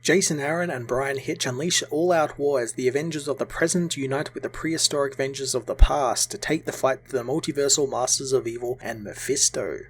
Jason Aaron and Bryan Hitch unleash all-out war as the Avengers of the present unite with the Prehistoric Avengers of the past to take the fight to the Multiversal Masters of Evil and Mephisto.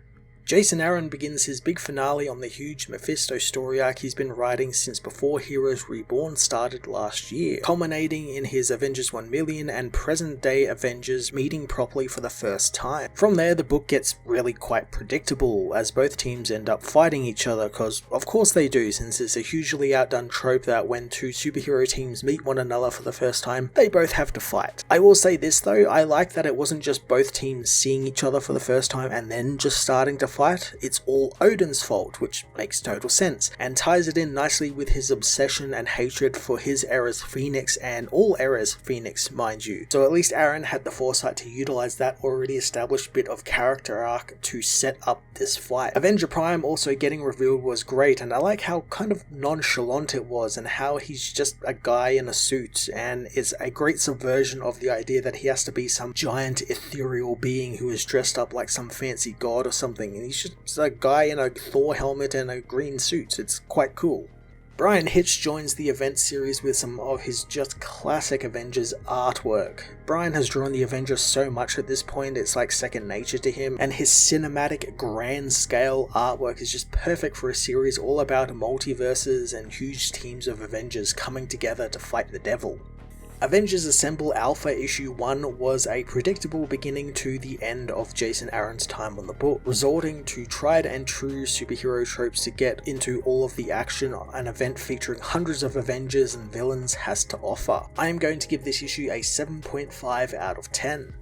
Jason Aaron begins his big finale on the huge Mephisto story arc he's been writing since before Heroes Reborn started last year, culminating in his Avengers 1 Million and present-day Avengers meeting properly for the first time. From there, the book gets really quite predictable, as both teams end up fighting each other, cause of course they do, since it's a hugely outdone trope that when two superhero teams meet one another for the first time, they both have to fight. I will say this though, I like that it wasn't just both teams seeing each other for the first time and then just starting to fight. It's all Odin's fault, which makes total sense, and ties it in nicely with his obsession and hatred for his era's Phoenix, and all eras Phoenix, mind you. So at least Aaron had the foresight to utilize that already established bit of character arc to set up this fight. Avenger Prime also getting revealed was great, and I like how kind of nonchalant it was, and how he's just a guy in a suit, and it's a great subversion of the idea that he has to be some giant ethereal being who is dressed up like some fancy god or something, and he's just a guy in a Thor helmet and a green suit. It's quite cool. Bryan Hitch joins the event series with some of his just classic Avengers artwork. Bryan has drawn the Avengers so much at this point, it's like second nature to him, and his cinematic, grand scale artwork is just perfect for a series all about multiverses and huge teams of Avengers coming together to fight the devil. Avengers Assemble Alpha Issue 1 was a predictable beginning to the end of Jason Aaron's time on the book, resorting to tried and true superhero tropes to get into all of the action an event featuring hundreds of Avengers and villains has to offer. I am going to give this issue a 7.5 out of 10.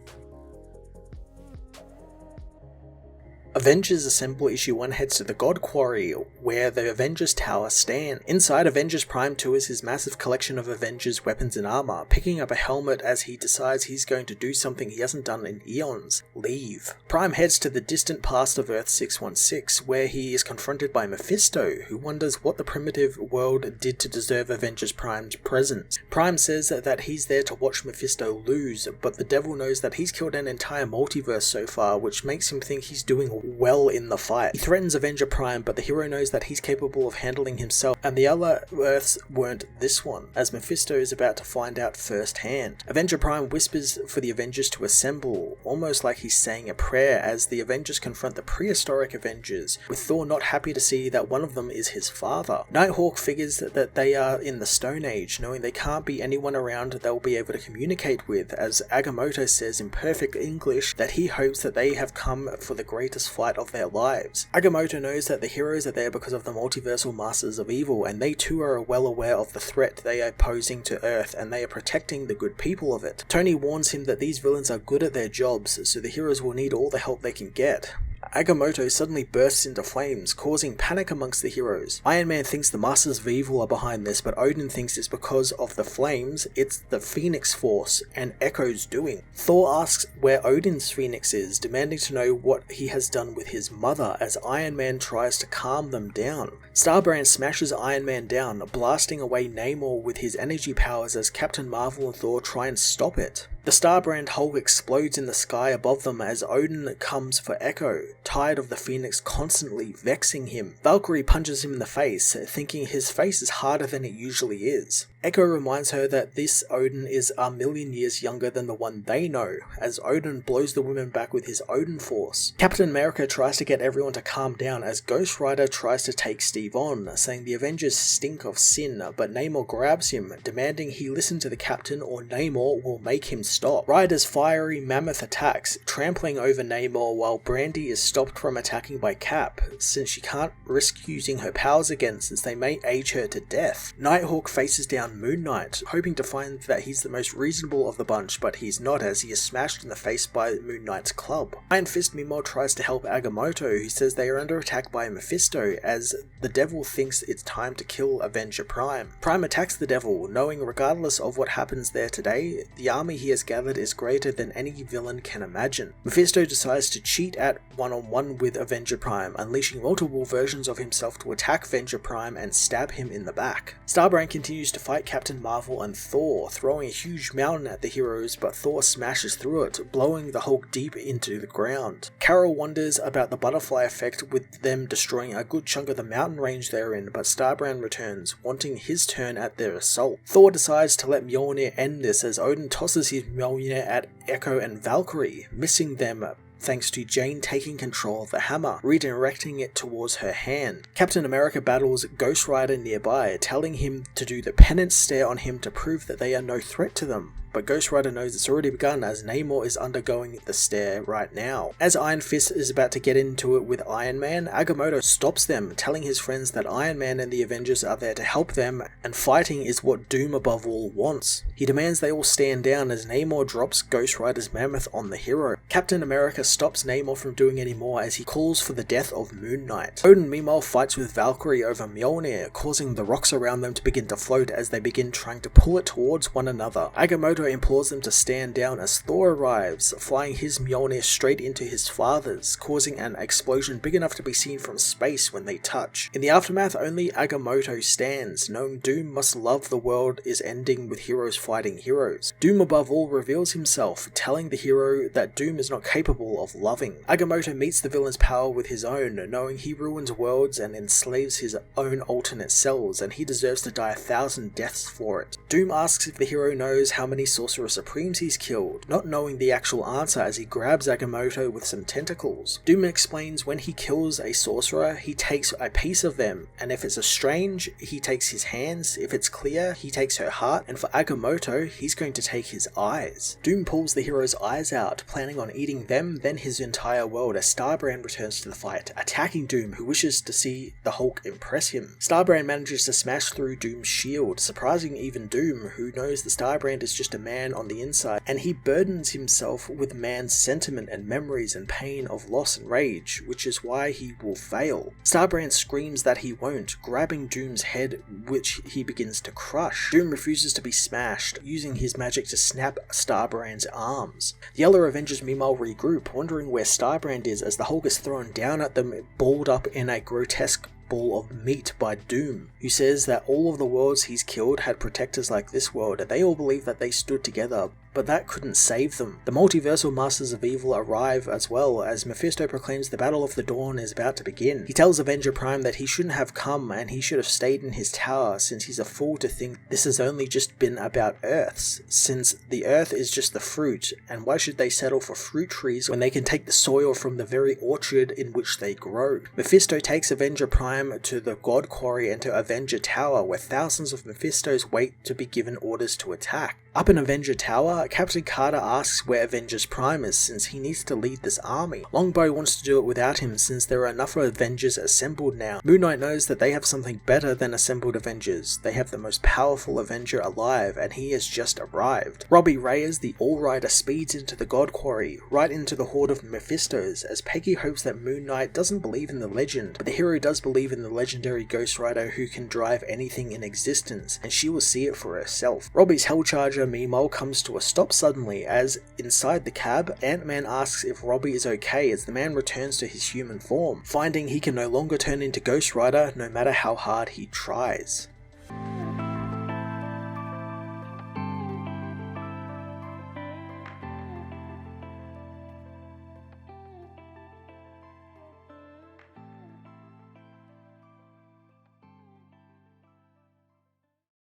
Avengers Assemble Issue 1 heads to the God Quarry, where the Avengers Tower stand. Inside, Avengers Prime tours his massive collection of Avengers weapons and armor, picking up a helmet as he decides he's going to do something he hasn't done in eons: leave. Prime heads to the distant past of Earth 616, where he is confronted by Mephisto, who wonders what the primitive world did to deserve Avengers Prime's presence. Prime says that he's there to watch Mephisto lose, but the devil knows that he's killed an entire multiverse so far, which makes him think he's doing well in the fight. He threatens Avenger Prime, but the hero knows that he's capable of handling himself, and the other Earths weren't this one, as Mephisto is about to find out firsthand. Avenger Prime whispers for the Avengers to assemble, almost like he's saying a prayer, as the Avengers confront the Prehistoric Avengers, with Thor not happy to see that one of them is his father. Nighthawk figures that they are in the Stone Age, knowing they can't be anyone around they'll be able to communicate with, as Agamotto says in perfect English that he hopes that they have come for the greatest fight of their lives. Agamotto knows that the heroes are there because of the Multiversal Masters of Evil, and they too are well aware of the threat they are posing to Earth, and they are protecting the good people of it. Tony warns him that these villains are good at their jobs, so the heroes will need all the help they can get. Agamotto suddenly bursts into flames, causing panic amongst the heroes. Iron Man thinks the Masters of Evil are behind this, but Odin thinks it's because of the flames, it's the Phoenix Force, and Echo's doing. Thor asks where Odin's Phoenix is, demanding to know what he has done with his mother, as Iron Man tries to calm them down. Starbrand smashes Iron Man down, blasting away Namor with his energy powers as Captain Marvel and Thor try and stop it. The Starbrand Hulk explodes in the sky above them as Odin comes for Echo, tired of the Phoenix constantly vexing him. Valkyrie punches him in the face, thinking his face is harder than it usually is. Echo reminds her that this Odin is a million years younger than the one they know, as Odin blows the women back with his Odin Force. Captain America tries to get everyone to calm down as Ghost Rider tries to take Steve on, saying the Avengers stink of sin, but Namor grabs him, demanding he listen to the Captain or Namor will make him stop. Rider's fiery mammoth attacks, trampling over Namor while Brandy is stopped from attacking by Cap, since she can't risk using her powers again since they may age her to death. Nighthawk faces down Moon Knight, hoping to find that he's the most reasonable of the bunch, but he's not, as he is smashed in the face by Moon Knight's club. Iron Fist meanwhile tries to help Agamotto, who says they are under attack by Mephisto, as the devil thinks it's time to kill Avenger Prime. Prime attacks the devil, knowing regardless of what happens there today, the army he has gathered is greater than any villain can imagine. Mephisto decides to cheat at one-on-one with Avenger Prime, unleashing multiple versions of himself to attack Avenger Prime and stab him in the back. Starbrand continues to fight Captain Marvel and Thor, throwing a huge mountain at the heroes, but Thor smashes through it, blowing the Hulk deep into the ground. Carol wonders about the butterfly effect with them destroying a good chunk of the mountain range they're in, but Starbrand returns, wanting his turn at their assault. Thor decides to let Mjolnir end this as Odin tosses his Mjolnir at Echo and Valkyrie, missing them thanks to Jane taking control of the hammer, redirecting it towards her hand. Captain America battles Ghost Rider nearby, telling him to do the penance stare on him to prove that they are no threat to them. But Ghost Rider knows it's already begun as Namor is undergoing the stare right now. As Iron Fist is about to get into it with Iron Man, Agamotto stops them, telling his friends that Iron Man and the Avengers are there to help them, and fighting is what Doom above all wants. He demands they all stand down as Namor drops Ghost Rider's mammoth on the hero. Captain America stops Namor from doing any more as he calls for the death of Moon Knight. Odin meanwhile fights with Valkyrie over Mjolnir, causing the rocks around them to begin to float as they begin trying to pull it towards one another. Agamotto implores them to stand down as Thor arrives, flying his Mjolnir straight into his father's, causing an explosion big enough to be seen from space when they touch. In the aftermath, only Agamotto stands, knowing Doom must love the world is ending with heroes fighting heroes. Doom above all reveals himself, telling the hero that Doom is not capable of loving. Agamotto meets the villain's power with his own, knowing he ruins worlds and enslaves his own alternate selves, and he deserves to die 1,000 deaths for it. Doom asks if the hero knows how many Sorcerer Supremes he's killed, not knowing the actual answer as he grabs Agamotto with some tentacles. Doom explains when he kills a sorcerer, he takes a piece of them, and if it's a strange, he takes his hands, if it's clear, he takes her heart, and for Agamotto, he's going to take his eyes. Doom pulls the hero's eyes out, planning on eating them, then his entire world as Starbrand returns to the fight, attacking Doom, who wishes to see the Hulk impress him. Starbrand manages to smash through Doom's shield, surprising even Doom, who knows the Starbrand is just a man on the inside, and he burdens himself with man's sentiment and memories and pain of loss and rage, which is why he will fail. Starbrand screams that he won't, grabbing Doom's head, which he begins to crush. Doom refuses to be smashed, using his magic to snap Starbrand's arms. The other Avengers meanwhile regroup, wondering where Starbrand is as the Hulk is thrown down at them, balled up in a grotesque ball of meat by Doom, who says that all of the worlds he's killed had protectors like this world, and they all believe that they stood together, but that couldn't save them. The multiversal masters of evil arrive as well, as Mephisto proclaims the Battle of the Dawn is about to begin. He tells Avenger Prime that he shouldn't have come and he should have stayed in his tower, since he's a fool to think this has only just been about Earths, since the Earth is just the fruit, and why should they settle for fruit trees when they can take the soil from the very orchard in which they grow? Mephisto takes Avenger Prime to the God Quarry and to Avenger Tower, where thousands of Mephistos wait to be given orders to attack. Up in Avenger Tower, Captain Carter asks where Avengers Prime is, since he needs to lead this army. Longbow wants to do it without him, since there are enough Avengers assembled now. Moon Knight knows that they have something better than assembled Avengers. They have the most powerful Avenger alive, and he has just arrived. Robbie Reyes, the All-Rider, speeds into the God Quarry, right into the horde of Mephistos, as Peggy hopes that Moon Knight doesn't believe in the legend, but the hero does believe in the legendary Ghost Rider who can drive anything in existence, and she will see it for herself. Robbie's Hellcharger meanwhile comes to a stop suddenly, as inside the cab, Ant-Man asks if Robbie is okay as the man returns to his human form, finding he can no longer turn into Ghost Rider no matter how hard he tries.